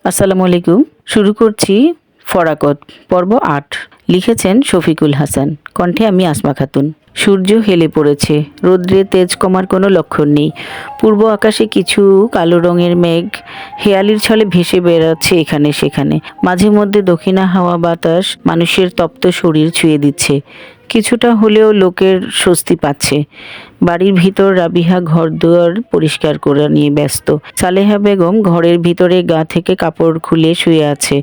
আসসালামু আলাইকুম। শুরু করছি ফরাকত পর্ব ৮। লিখেছেন শফিকুল হাসান। কণ্ঠে আমি আসমা খাতুন। সূর্য হেলে পড়েছে। রৌদ্রের তেজ কমার কোনো লক্ষণ নেই। পূর্ব আকাশে কিছু কালো রঙের মেঘ হেয়ালির ছলে ভেসে বেড়াচ্ছে এখানে সেখানে। মাঝে মধ্যে দক্ষিণা হাওয়া বাতাস মানুষের তপ্ত শরীর ছুঁয়ে দিচ্ছে। কিছুটা হলেও লোকের স্বস্তি পাচ্ছে। বাড়ির ভিতর রাবিহা ঘরদুয়ার পরিষ্কার করে নিয়ে ব্যস্ত। সালেহা বেগম ঘরের ভিতরে গা থেকে কাপড় খুলে শুয়ে আছে।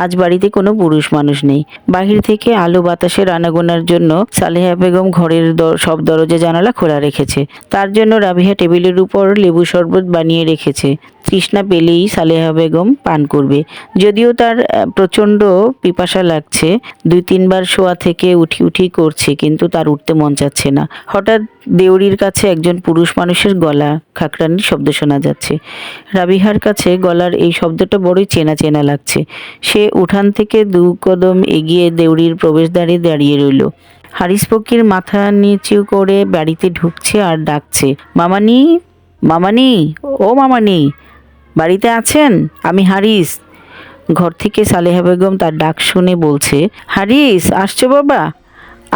আজ বাড়িতে কোনো পুরুষ মানুষ নেই। বাহির থেকে আলো বাতাসের আনাগোনার জন্য সালেহা বেগম ঘরের সব দরজা জানালা খোলা রেখেছে। তার জন্য রাবিহা টেবিলের উপর লেবু শরবত বানিয়ে রেখেছে। তৃষ্ণা পেলেই সালেহা বেগম পান করবে। যদিও তার প্রচণ্ড পিপাসা লাগছে, ২-৩ বার শোয়া থেকে উঠি উঠি করছে, কিন্তু তার উঠতে মন চাচ্ছে না। হঠাৎ দেউড়ির কাছে একজন পুরুষ মানুষের গলা খাকরানির শব্দ শোনা যাচ্ছে। রাবিহার কাছে গলার এই শব্দটা বড়ই চেনা চেনা লাগছে। সে উঠান থেকে ২ কদম এগিয়ে দেউড়ির প্রবেশদ্বারে দাঁড়িয়ে রইল। হারিস ফকির মাথা নিচু করে বাড়িতে ঢুকছে আর ডাকছে, মামানি, মামানি, ও মামানি, বাড়িতে আছেন? আমি হারিস। ঘর থেকে সালেহা বেগম তার ডাক শুনে বলছে, হারিস আসছো বাবা?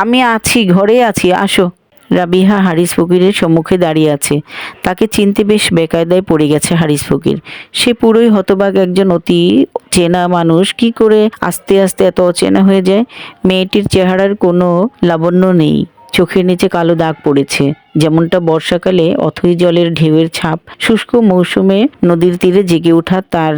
আমি আছি, ঘরে আছি, আসো। রাবিহা হারিস ফকিরের সম্মুখে দাঁড়িয়ে আছে। তাকে চিনতে বেশ বেকায়দায় পড়ে গেছে হারিস ফকির। সে পুরোই হতবাক। একজন অতি চেনা মানুষ কি করে আস্তে আস্তে এত অচেনা হয়ে যায়? মেয়েটির চেহারার কোনো লাবণ্য নেই। চোখের নিচে কালো দাগ পড়েছে, যেমনটা বর্ষাকালে অথই জলের ঢেউয়ের ছাপ। শুষ্ক মৌসুমে নদীর তীরে জেগে ওঠা তার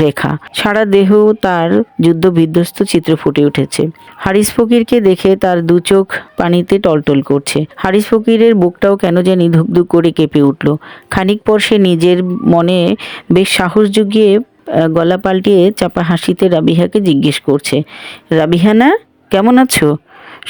রেখা। সারা দেহ তার যুদ্ধ বিধ্বস্ত চিত্র ফুটে উঠেছে। হারিস ফকিরকে দেখে তার ২ চোখ পানিতে টলটল করছে। হারিস ফকিরের বুকটাও কেন জানি ধুকধুক করে কেঁপে উঠল। খানিক পর সে নিজের মনে বেশ সাহস জুগিয়ে গলা পাল্টিয়ে চাপা হাসিতে রাবিহাকে জিজ্ঞেস করছে, রাবিহা না, কেমন আছো?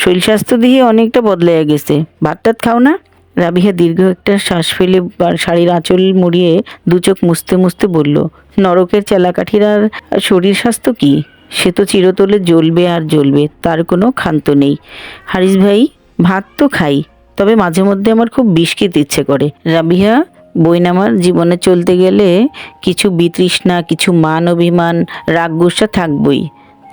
শরীর স্বাস্থ্য দিয়ে অনেকটা বদলাইয়া গেছে। ভাত টাত খাও না? রাবিহা দীর্ঘ একটা শ্বাস ফেলে শাড়ির আঁচল মুড়িয়ে ২ চোখ মুছতে মুছতে বলল, নরকের চেলাকাঠির আর শরীর স্বাস্থ্য কি? সে তো চিরতরে জ্বলবে আর জ্বলবে, তার কোনো ক্ষান্ত নেই। হারিস ভাই, ভাত তো খাই, তবে মাঝে মধ্যে আমার খুব বিষ খেতে ইচ্ছে করে। রাবিহা, বইনামার জীবনে চলতে গেলে কিছু বিতৃষ্ণা, কিছু মান অভিমান, রাগ গুসা থাকবই।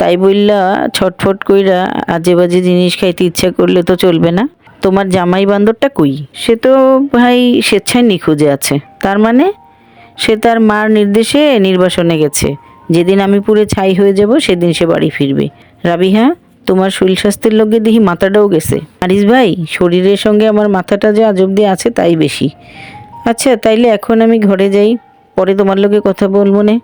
তাই বললা ছটফট কইরা আজে বাজে জিনিস খাইতে ইচ্ছা করলে তো চলবে না। তোমার জামাই বান্দরটা কই? সে তো ভাই স্বেচ্ছায় নিখোঁজে আছে। তার মানে? সে তার মার নির্দেশে নির্বাসনে গেছে। যেদিন আমি পুড়ে ছাই হয়ে যাব সেদিন সে বাড়ি ফিরবে। রাবিহা, তোমার শরীর স্বাস্থ্যের লগে দেখি মাথাটাও গেছে। হারিস ভাই, শরীরের সঙ্গে আমার মাথাটা যে আজ অব্দি আছে তাই বেশি। আচ্ছা, তাইলে এখন আমি ঘরে যাই, পরে তোমার লগে কথা বলবো নে।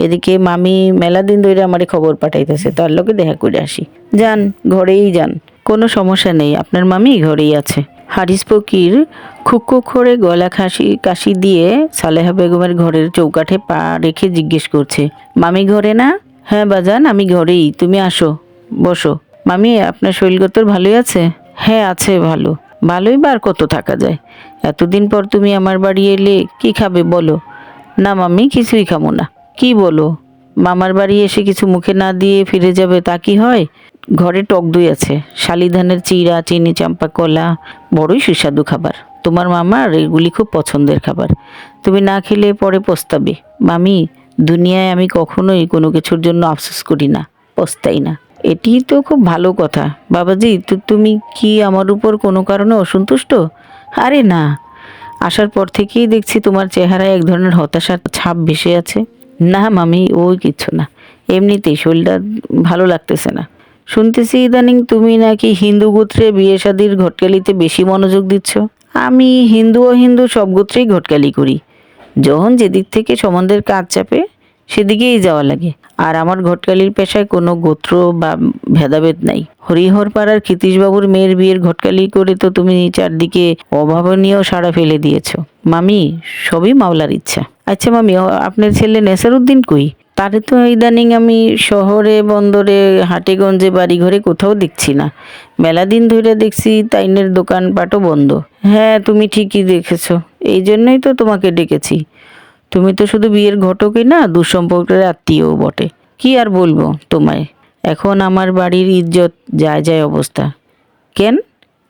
এদিকে মামি মেলা দিন ধরে আমারে খবর পাঠাইতেছে, তার লগে দেখা করে আসি। যান, ঘরেই যান, কোনো সমস্যা নেই, আপনার মামি ঘরেই আছে। হারিস ফকির খুক্কো করে গলা কাশি দিয়ে সালেহা বেগমের ঘরের চৌকাঠে পা রেখে জিজ্ঞেস করছে, মামি ঘরে না? হ্যাঁ বাজান, আমি ঘরেই, তুমি আসো, বসো। মামি, আপনার শরীরগত ভালোই আছে? হ্যাঁ আছে, ভালো। ভালোই বা আর কত থাকা যায়? এতদিন পর তুমি আমার বাড়ি এলে, কি খাবে বলো? না মামি, কিছুই খাবো না। কি বলো? মামার বাড়ি এসে কিছু মুখে না দিয়ে ফিরে যাবে, তা কি হয়? ঘরে টক দই আছে, শালি ধানের চিড়া, চিনি চাম্পা, কলা, বড়ই সুস্বাদু খাবার। তোমার মামার এগুলি খুব পছন্দের খাবার। তুমি না খেলে পরে পস্তাবে। মামি, দুনিয়ায় আমি কখনোই কোনো কিছুর জন্য আফসোস করি না, পস্তাই না। এটি তো খুব ভালো কথা। বাবাজি, তুমি কি আমার উপর কোনো কারণে অসন্তুষ্ট? আরে না, আসার পর থেকেই দেখছি তোমার চেহারায় এক ধরনের হতাশার ছাপ ভেসে আছে। না মামি, ওই কিছু না, এমনিতেই শরীরটা ভালো লাগতেছে না। শুনতেছি ইদানিং তুমি নাকি হিন্দু গোত্রে বিয়ে শাদির ঘটকালিতে বেশি মনোযোগ দিচ্ছ। আমি হিন্দু অহিন্দু সব গোত্রেই ঘটকালি করি। যখন যেদিক থেকে সম্বন্ধের কাজ চাপে সেদিকেই যাওয়া লাগে। আর আমার ঘটকালির পেশায় কোনো গোত্র বা ভেদাভেদ নাই। হরিহর পাড়ার ক্ষিতীশবাবুর মেয়ের বিয়ের ঘটকালি করে তো তুমি চারদিকে অভাবনীয় সাড়া ফেলে দিয়েছ। মামি, সবই মাওলার ইচ্ছা। আচ্ছা মামি, আপনার ছেলে নেসারউদ্দিন কই? তারে তো ইদানিং আমি শহরে, বন্দরে, হাটেগঞ্জে, বাড়িঘরে কোথাও দেখছি না। মেলা দিন ধরে দেখছি তাইনের দোকানপাটও বন্ধ। হ্যাঁ, তুমি ঠিকই দেখেছো, এই জন্যই তো তোমাকে ডেকেছি। তুমি তো শুধু বিয়ের ঘটকই না, দুঃসম্পর্কের আত্মীয়ও বটে। কি আর বলবো তোমায়, এখন আমার বাড়ির ইজ্জত যায় যায় অবস্থা। কেন?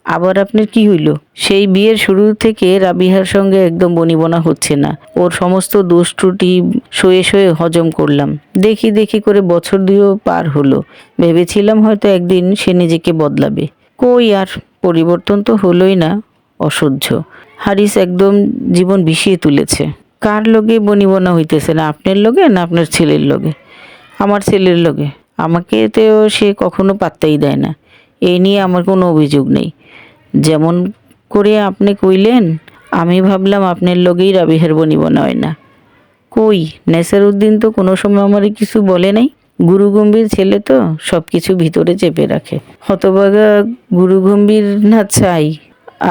আবার আপনার কি হইল? সেই বিয়ের শুরু থেকে রাবিহার সঙ্গে একদম বনিবনা হচ্ছে না। ওর সমস্ত দোষ ত্রুটি সয়ে সয়ে হজম করলাম। দেখি দেখি করে বছর 2ও পার হলো। ভেবেছিলাম হয়তো একদিন সে নিজেকে বদলাবে। কই আর, পরিবর্তন তো হলোই না। অসহ্য। হারিস একদম জীবন বিষিয়ে তুলেছে। কার লগে বনিবনা হইতেছে, না আপনার লগে না আপনার ছেলের লগে? আমার ছেলের লগে। আমাকে তো সে কখনো পাত্তাই দেয় না। এই নিয়ে আমার কোনো অভিযোগ নেই। যেমন করে আপনি কইলেন, আমি ভাবলাম আপনার লগেই রাবিহার বনিবনা হয় না। কই, নেসারউদ্দিন তো কোনো সময় আমার কিছু বলে নাই। গুরু গম্ভীর ছেলে তো সব কিছু ভিতরে চেপে রাখে। হতভাগা গুরু গম্ভীর না চাই,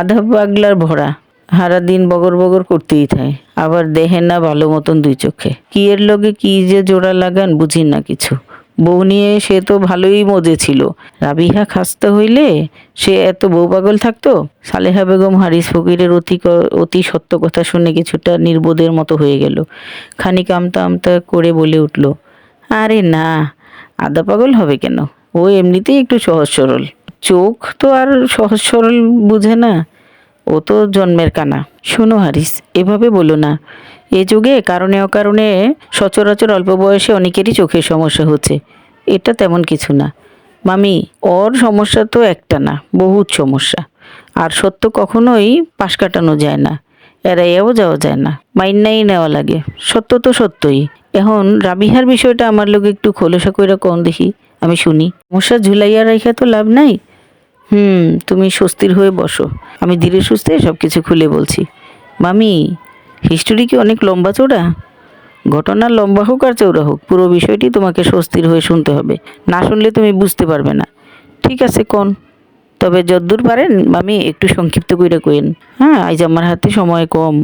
আধা পাগলার ভরা। সারা দিন বগর বগর করতেই থাকে, আবার দেহে না ভালো মতন 2 চোখে। কি এর লগে কি যে জোড়া লাগান বুঝি না কিছু। বউ নিয়ে সে তো ভালোই মজে ছিল। রাবিহা খাস্তা হইলে সে এত বউ পাগল থাকতো? সালেহা বেগম হারিস ফকিরের অতি সত্য কথা শুনে কিছুটা নির্বোধের মতো হয়ে গেল। খানিক আমতা আমতা করে বলে উঠল, আরে না, আধা পাগল হবে কেন? ও এমনিতেই একটু সহজ সরল। চোখ তো আর সহজ সরল বুঝে না। ও তো জন্মের কানা। শোনো হারিস, এভাবে বলো না। এ যুগে কারণে অকারণে সচরাচর অল্প বয়সে অনেকেরই চোখের সমস্যা হচ্ছে। এটা তেমন কিছু না। মামি, ওর সমস্যা তো একটা না, বহুত সমস্যা। আর সত্য কখনোই পাশ কাটানো যায় না, এড়াইয়াও যাওয়া যায় না, মাইন্নাই নেওয়া লাগে। সত্য তো সত্যই। এখন রাবিহার বিষয়টা আমার লোক একটু খোলসা কইরা কম দেখি, আমি শুনি। সমস্যা ঝুলাইয়া রাখা তো লাভ নাই। তুমি স্বস্তির হয়ে বসো, আমি ধীরে সুস্থে সব কিছু খুলে বলছি। মামি, হিস্টোরি কি অনেক লম্বা চৌড়া? ঘটনা লম্বা হোক আর চৌড়া হোক, পুরো বিষয়টি তোমাকে স্বস্তির হয়ে শুনতে হবে। না শুনলে তুমি বুঝতে পারবে না। ঠিক আছে কোন, তবে যদ্দূর পারেন মামি একটু সংক্ষিপ্ত কইরা কইন। হ্যাঁ, আজ আমার হাতে সময় কম।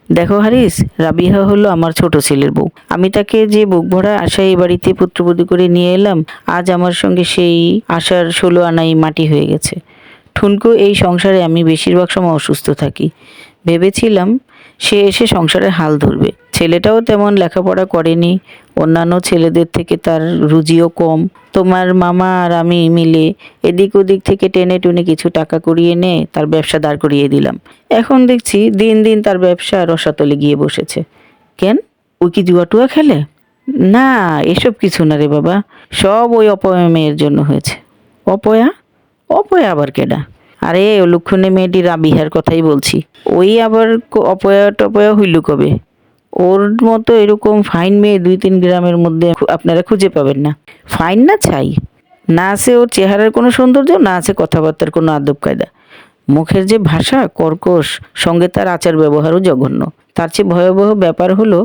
দেখো হারিস, রাবিহা হলো আমার ছোট ছেলের বউ। আমি তাকে যে বুক ভরা আশায় এই বাড়িতে পুত্রবধূ করে নিয়ে এলাম, আজ আমার সঙ্গে সেই আশার 16 আনাই মাটি হয়ে গেছে। ঠুনকো এই সংসারে আমি বেশিরভাগ সময় অসুস্থ থাকি। ভেবেছিলাম সে এসে সংসারের হাল ধরবে। ছেলেটাও তেমন লেখাপড়া করেনি, অন্যান্য ছেলেদের থেকে তার রুজিও কম। তোমার মামা আর আমি মিলে এদিক ওদিক থেকে টেনে টুনে কিছু টাকা করিয়ে এনে তার ব্যবসা দাঁড় করিয়ে দিলাম। এখন দেখছি দিন দিন তার ব্যবসা রসাতলে গিয়ে বসেছে। কেন, ওই কি জুয়া টুয়া খেলে? না, এসব কিছু না রে বাবা, সব ওই অপয়া মেয়ের জন্য হয়েছে। অপয়া? অপয়া আবার কেডা? আরে অলুক্ষণে মেয়েটি রাবিহার কথাই বলছি। ওই আবার অপয়া টপয়া হইল কবে? ওর মতো এরকম ফাইন মেয়ে 2-3 গ্রামের মধ্যে আপনারা খুঁজে পাবেন না। ফাইন না ছাই? না আছে ওর চেহারার কোনো সৌন্দর্য, না আছে কথাবার্তার কোনো আদব কায়দা। মুখের যে ভাষা কর্কশ, সঙ্গে তার আচার ব্যবহারও জঘন্য। তার চেয়ে ভয়াবহ ব্যাপার হলো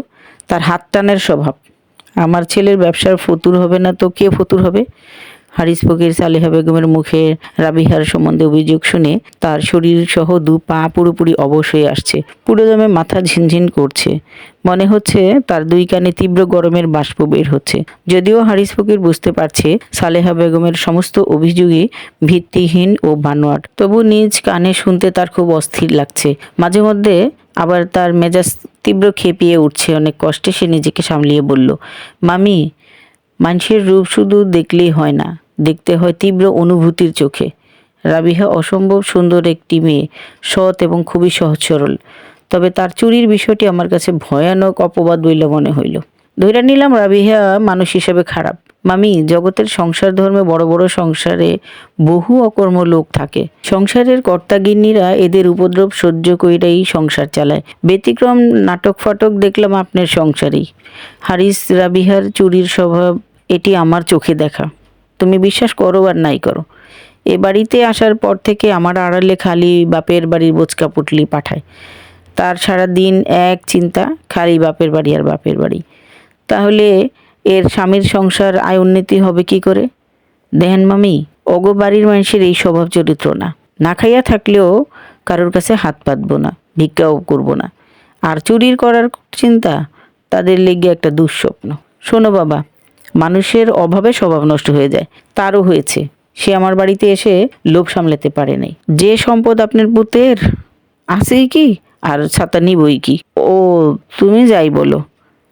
তার হাত টানের স্বভাব। আমার ছেলের ব্যবসার ফতুর হবে না তো কে ফতুর হবে? হারিস ফকির সালেহা বেগমের মুখে রাবিহার সম্বন্ধে অভিযোগ শুনে তার শরীর সহ 2 পা পুরোপুরি অবশ হয়ে আসছে। পুরোদমে মাথা ঝিনঝিন করছে। মনে হচ্ছে তার 2 কানে তীব্র গরমের বাষ্প বের হচ্ছে। যদিও হারিস ফকির বুঝতে পারছে সালেহা বেগমের সমস্ত অভিযোগই ভিত্তিহীন ও বানোয়াট, তবু নিজ কানে শুনতে তার খুব অস্থির লাগছে। মাঝে মধ্যে আবার তার মেজাজ তীব্র খেপিয়ে উঠছে। অনেক কষ্টে সে নিজেকে সামলিয়ে বলল, মামি, মানুষের রূপ শুধু দেখলেই হয় না, দেখতে হয় তীব্র অনুভূতির চোখে। রাবিহা অসম্ভব সুন্দর একটি মেয়ে, সৎ এবং খুবই সহজ সরল। তবে তার চুরির বিষয়টি আমার কাছে ভয়ানক অপবাদ বইলে মনে হইল। ধইরা নিলাম রাবিহা মানুষ হিসেবে খারাপ। মামি, জগতের সংসার ধর্মে বড় বড় সংসারে বহু অকর্ম লোক থাকে। সংসারের কর্তাগিন্নিরা এদের উপদ্রব সহ্য কইরাই সংসার চালায়। ব্যতিক্রম নাটক ফাটক দেখলাম আপনার সংসারেই। হারিস রাবিহার চুরির স্বভাব, এটি আমার চোখে দেখা। তুমি বিশ্বাস করো আর নাই করো, এ বাড়িতে আসার পর থেকে আমার আড়ালে খালি বাপের বাড়ির বোচকা পুটলি পাঠায়। তার সারা দিন এক চিন্তা, খালি বাপের বাড়ি আর বাপের বাড়ি। তাহলে এর স্বামীর সংসার আয় উন্নতি হবে কি করে? দেখেন মামি, ওগো বাড়ির মানুষের এই স্বভাব চরিত্র না। না খাইয়া থাকলেও কারোর কাছে হাত পাতবো না, ভিক্ষাও করবো না। আর চুরির করার চিন্তা তাদের লেগে একটা দুঃস্বপ্ন। শোনো বাবা, মানুষের অভাবে স্বভাব নষ্ট হয়ে যায়। তারও হয়েছে। সে আমার বাড়িতে এসে লোভ সামলাতে পারে নাই। যে সম্পদ আপনার পুতের আছেই কি, আর ছাতা নিবই কি? ও, তুমি যাই বলো,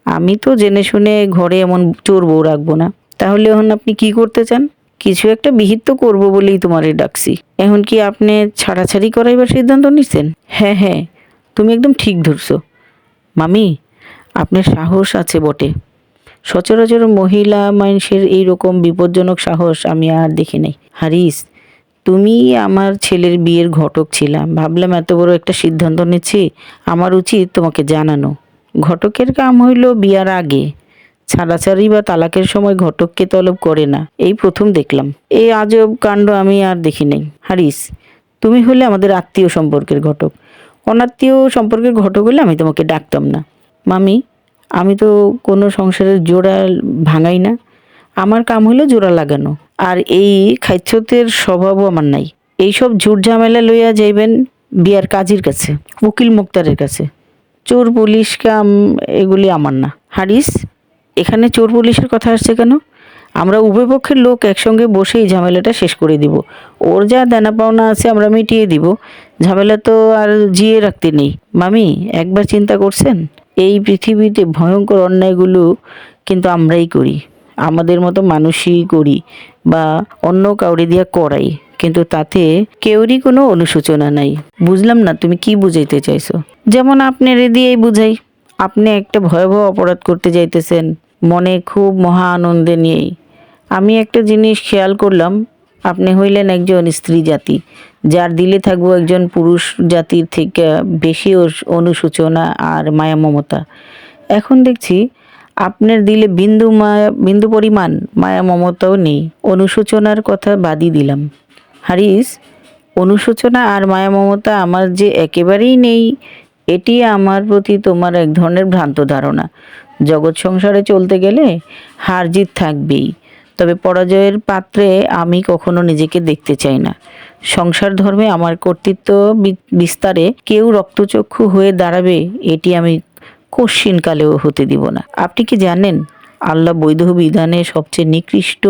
আমি তো জেনে শুনে ঘরে এমন চোর বউ রাখবো না। তাহলে এখন আপনি কি করতে চান? কিছু একটা বিহিত তো করবো বলেই তোমারে ডাকছি। এখন কি আপনি ছাড়াছাড়ি করাইবার সিদ্ধান্ত নিছেন? হ্যাঁ হ্যাঁ, তুমি একদম ঠিক ধরছো। মামি, আপনার সাহস আছে বটে। সচরাচর মহিলা মানুষের এইরকম বিপজ্জনক সাহস আমি আর দেখি নাই। হারিস, তুমি আমার ছেলের বিয়ের ঘটক ছিলাম, ভাবলাম এত বড় একটা সিদ্ধান্ত নিচ্ছি, আমার উচিত তোমাকে জানানো। ঘটকের কাম হইল বিয়ার আগে, ছাড়াছাড়ি বা তালাকের সময় ঘটককে তলব করে না, এই প্রথম দেখলাম। এই আজব কাণ্ড আমি আর দেখি নাই। হারিস, তুমি হলে আমাদের আত্মীয় সম্পর্কের ঘটক, অনাত্মীয় সম্পর্কের ঘটক হলে আমি তোমাকে ডাকতাম না। মামি, আমি তো কোনো সংসারের জোড়া ভাঙাই না, আমার কাম হলো জোড়া লাগানো। আর এই খাইচ্ছতের স্বভাবও আমার নাই। এইসব ঝুট ঝামেলা লইয়া যাইবেন বিয়ার কাজীর কাছে, উকিল মুক্তারের কাছে। চোর পুলিশ কাম এগুলি আমার না। হারিস, এখানে চোর পুলিশের কথা আসছে কেন? আমরা উভয় পক্ষের লোক একসঙ্গে বসে এই ঝামেলাটা শেষ করে দিব। ওর যা দেনা পাওনা আছে আমরা মিটিয়ে দিব, ঝামেলা তো আর জিয়ে রাখতে নেই। মামি, একবার চিন্তা করছেন, এই পৃথিবীতে ভয়ঙ্কর অন্যায়গুলো কিন্তু আমরাই করি, আমাদের মতো মানুষই করি বা অন্য কাউরে দিয়া করাই, কিন্তু তাতে কেউরই কোনো অনুশোচনা নাই। বুঝলাম না তুমি কি বুঝাইতে চাইছো। যেমন আপনার দিয়েই বুঝাই, আপনি একটা ভয়াবহ অপরাধ করতে যাইতেছেন মনে খুব মহা আনন্দে নিয়েই। আমি একটা জিনিস খেয়াল করলাম, আপনি হইলেন একজন স্ত্রী জাতি, যার দিলে থাকবো একজন পুরুষ জাতির থেকে বেশি অনুশোচনা আর মায়া মমতা। এখন দেখছি আপনার দিলে বিন্দু পরিমাণ মায়া মমতাও নেই। অনুশোচনার কথা বাদই দিলাম। হারিস, অনুশোচনা আর মায়া মমতা আমার যে একেবারেই নেই, এটি আমার প্রতি তোমার এক ধরনের ভ্রান্ত ধারণা। জগৎ সংসারে চলতে গেলে হার জিত থাকবেই, তবে পরাজয়ের পাত্রে আমি কখনো নিজেকে দেখতে চাই না। সংসার ধর্মে আমার কর্তৃত্ব বিস্তারে কেউ রক্তচক্ষু হয়ে দাঁড়াবে, এটি আমি কশ্চিনকালেও হতে দিব না। আপনি কি জানেন, আল্লাহ বৈধ বিধানে সবচেয়ে নিকৃষ্ট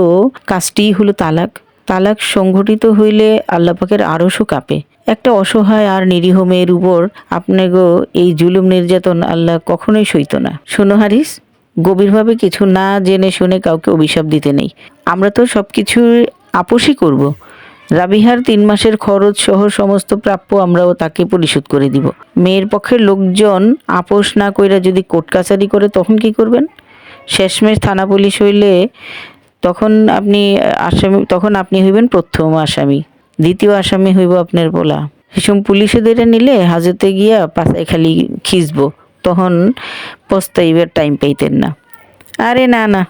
কাজটিই হলো তালাক। তালাক সংঘটিত হইলে আল্লাহ পাকের আরশও কাঁপে। একটা অসহায় আর নিরীহ মেয়ের উপর আপনাকে এই জুলুম নির্যাতন আল্লাহ কখনোই সইত না। শোনো হারিস, গভীরভাবে কিছু না জেনে শুনে কাউকে অভিশাপ দিতে নেই। আমরা তো সব কিছু আপোষই করব। রাবিহার 3 মাসের খরচ সহ সমস্ত প্রাপ্য আমরাও তাকে পরিশোধ করে দিব। মেয়ের পক্ষের লোকজন আপোষ না কইরা যদি কোর্ট কাছারি করে তখন কি করবেন? শেষমেশ থানা পুলিশ হইলে তখন আপনি হইবেন প্রথম আসামি, দ্বিতীয় আসামি হইব আপনার পোলা। সেসব পুলিশে ধরে নিলে হাজতে গিয়া পাছায় খালি খিঁচবো, তখন পস্তাইবার টাইম পাইতেন না। আরে না না,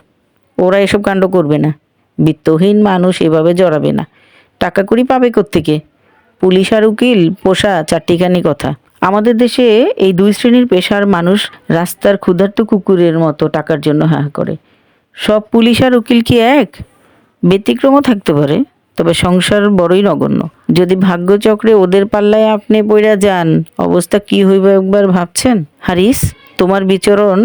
ওরা এসব কাণ্ড করবে না। বিত্তহীন মানুষ এভাবে জড়াবে না। টাকা কড়ি পাবে কোত্থেকে? পুলিশ আর উকিল পোষা চারটিখানি কথা। আমাদের দেশে এই 2 শ্রেণীর পেশার মানুষ রাস্তার ক্ষুধার্ত কুকুরের মতো টাকার জন্য হা করে। সব পুলিশ আর উকিল কি এক? ব্যতিক্রমও থাকতে পারে, তবে সংসার বড়ই নগণ্য। যদি ভাগ্যচক্রে ওদের পাল্লায় আপনি পইড়া যান, অবস্থা কি হইবে একবার ভাবছেন? হারিস, তোমার বিচরণ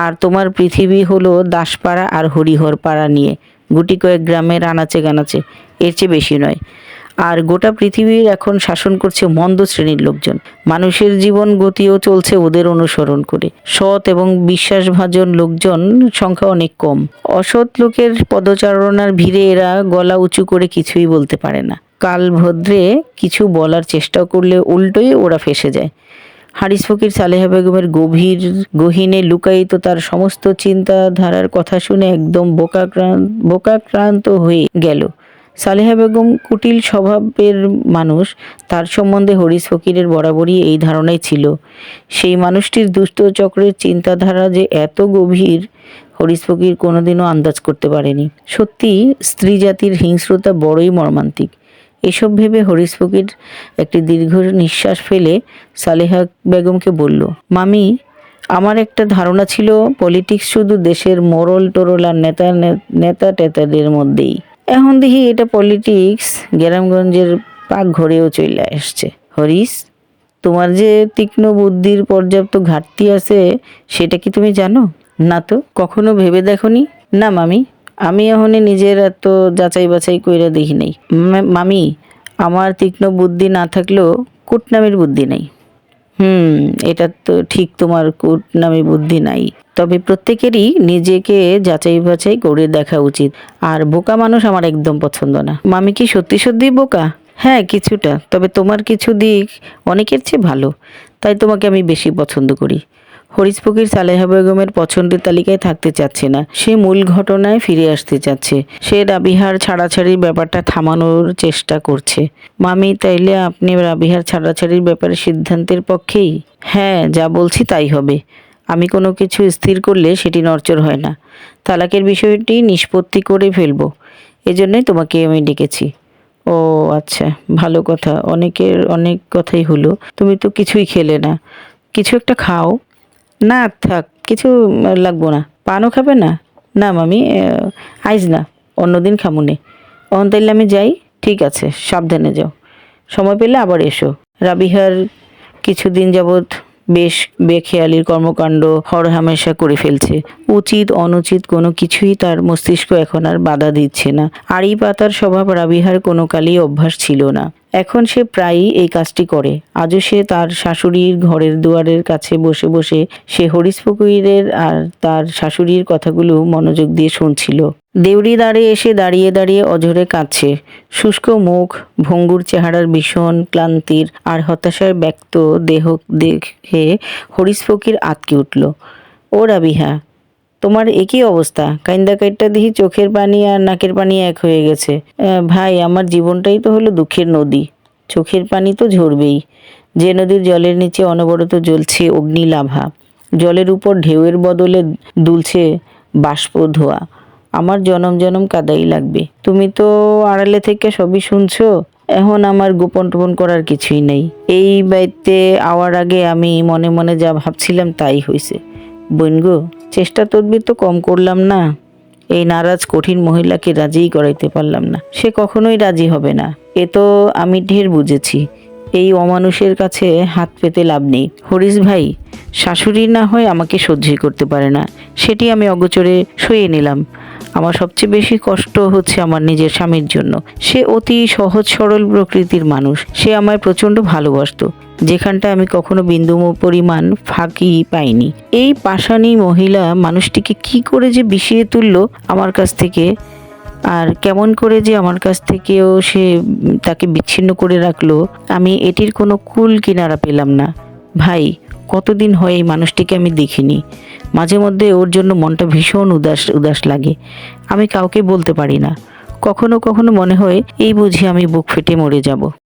আর তোমার পৃথিবী হলো দাসপাড়া আর হরিহর পাড়া নিয়ে গুটি কয়েক গ্রামের আনাচে গানাচে, এর চেয়ে বেশি নয়। আর গোটা পৃথিবীর এখন শাসন করছে মন্দ শ্রেণীর লোকজন। মানুষের জীবন গতিও চলছে ওদের অনুসরণ করে। সৎ এবং বিশ্বাসভাজন লোকজন সংখ্যা অনেক কম। অসৎ লোকের পদচারণার ভিড়ে এরা গলা উঁচু করে কিছুই বলতে পারে না। কাল ভদ্রে কিছু বলার চেষ্টা করলে উল্টোই ওরা ফেঁসে যায়। হারিস ফকির সালেহা বেগমের গহীনে লুকায়িত তার সমস্ত চিন্তাধারার কথা শুনে একদম বোকাক্রান্ত হয়ে গেল। সালেহা বেগম কুটিল স্বভাবের মানুষ, তার সম্বন্ধে হরিস ফকিরের বরাবরই এই ধারণাই ছিল। সেই মানুষটির দুষ্ট চক্রের চিন্তাধারা যে এত গভীর, হরিস ফকির কোনোদিনও আন্দাজ করতে পারেনি। সত্যি স্ত্রী জাতির হিংস্রতা বড়ই মর্মান্তিক। এসব ভেবে হরিস ফকির একটি দীর্ঘ নিঃশ্বাস ফেলে সালেহা বেগমকে বলল, মামি, আমার একটা ধারণা ছিল পলিটিক্স শুধু দেশের মোড়ল টোরল আর নেতা টেতাদের মধ্যেই। এখন দেখি এটা পলিটিক্স গ্রামগঞ্জের পাক ঘরেও চলে আসছে। হরিস, তোমার যে তীক্ষ্ণ বুদ্ধির পর্যাপ্ত ঘাটতি আছে সেটা কি তুমি জানো? না তো, কখনো ভেবে দেখনি? না মামি, আমি এখনই নিজের এত যাচাই বাছাই কইরা দেখি নাই। মামি, আমার তীক্ষ্ণ বুদ্ধি না থাকলেও কুটনামির বুদ্ধি নেই। হুম, এটা তো ঠিক, তোমার কূটনামি বুদ্ধি নাই। তবে প্রত্যেকেরই নিজেকে যাচাই বাছাই করে দেখা উচিত। আর বোকা মানুষ আমার একদম পছন্দ না। মামি কি সত্যি সত্যি বোকা? হ্যাঁ, কিছুটা। তবে তোমার কিছু দিক অনেকের চেয়ে ভালো, তাই তোমাকে আমি বেশি পছন্দ করি। হরিশ ফকির সালেহা বেগমের পছন্দের তালিকায় থাকতে চাচ্ছে না, সে মূল ঘটনায় ফিরে আসতে চাচ্ছে। সে রাবিহার ছাড়াছাড়ির ব্যাপারটা থামানোর চেষ্টা করছে। মামি, তাইলে আপনি রাবিহার ছাড়াছাড়ির ব্যাপারে সিদ্ধান্তের পক্ষেই? হ্যাঁ, যা বলছি তাই হবে। আমি কোনো কিছু স্থির করলে সেটি নড়চড় হয় না। তালাকের বিষয়টি নিষ্পত্তি করে ফেলবো, এজন্যই তোমাকে আমি ডেকেছি। ও আচ্ছা, ভালো কথা। অনেকের অনেক কথাই হলো, তুমি তো কিছুই খেলে না। কিছু একটা খাও। না থাক, কিছু লাগবো না। পানও খাবে না? না মামি, আইজ না, অন্যদিন খামুনে। অহন তাইলে আমি যাই। ঠিক আছে, সাবধানে যাও। সময় পেলে আবার এসো। রাবিহার কিছুদিন যাবৎ বেশ বেখেয়ালির কর্মকাণ্ড হরহামেশা করে ফেলছে। উচিত অনুচিত কোনো কিছুই তার মস্তিষ্ক এখন আর বাধা দিচ্ছে না। আড়ি পাতার স্বভাব রাবিহার কোনো কালই অভ্যাস ছিল না। এখন সে প্রায়ই এই কাজটি করে। আজও সে তার শাশুড়ির ঘরের দুয়ারের কাছে বসে বসে সে হরিশ ফকিরের আর তার শাশুড়ির কথাগুলো মনোযোগ দিয়ে শুনছিল। দেউড়ি দ্বারে এসে দাঁড়িয়ে দাঁড়িয়ে অঝরে কাঁদছে। শুষ্ক মুখ, ভঙ্গুর চেহারার ভীষণ ক্লান্তির আর হতাশায় ব্যক্ত দেহ দেখে হরিশ ফকির আঁতকে উঠল। ও রাবিহা, তোমার একই অবস্থা? কাইন্দা কাইটটা দেখি চোখের পানি আর নাকের পানি এক হয়ে গেছে। ভাই, আমার জীবনটাই তো হলো দুঃখের নদী। চোখের পানি তো ঝরবেই। যে নদীর জলের নিচে অনবরত জ্বলছে অগ্নিলাভা, জলের উপর ঢেউয়ের বদলে দুলছে বাষ্প ধোয়া। আমার জনম জনম কাদাই লাগবে। তুমি তো আড়ালে থেকে সবই শুনছো। এখন আমার গোপন টোপন করার কিছুই নেই। এই বাড়িতে আওয়ার আগে আমি মনে মনে যা ভাবছিলাম তাই হয়েছে। বইনগো, চেষ্টা তদবির তো কম করলাম না। এই নারাজ কঠিন মহিলাকে রাজিই করাইতে পারলাম না। সে কখনোই রাজি হবে না, এ তো আমি ঢের বুঝেছি। এই অমানুষের কাছে হাত পেতে লাভ নেই। হরিশ ভাই, শাশুড়ি না হয় আমাকে সহ্যই করতে পারে না, সেটি আমি অগোচরে সইয়ে নিলাম। আমার সবচেয়ে বেশি কষ্ট হচ্ছে আমার নিজের স্বামীর জন্য। সে অতি সহজ সরল প্রকৃতির মানুষ। সে আমায় প্রচণ্ড ভালোবাসতো, যেখানটা আমি কখনো বিন্দু পরিমাণ ফাঁকি পাইনি। এই পাষাণী মহিলা মানুষটিকে কি করে যে বিষিয়ে তুললো আমার কাছ থেকে, আর কেমন করে যে আমার কাছ থেকেও সে তাকে বিচ্ছিন্ন করে রাখলো, আমি এটির কোনো কুল কিনারা পেলাম না। ভাই, কতদিন হয় এই মানুষটিকে আমি দেখিনি। মাঝে মধ্যে ওর জন্য মনটা ভীষণ উদাস উদাস লাগে। আমি কাউকে বলতে পারি না। কখনো কখনো মনে হয় এই বুঝি আমি বুক ফেটে মরে যাব।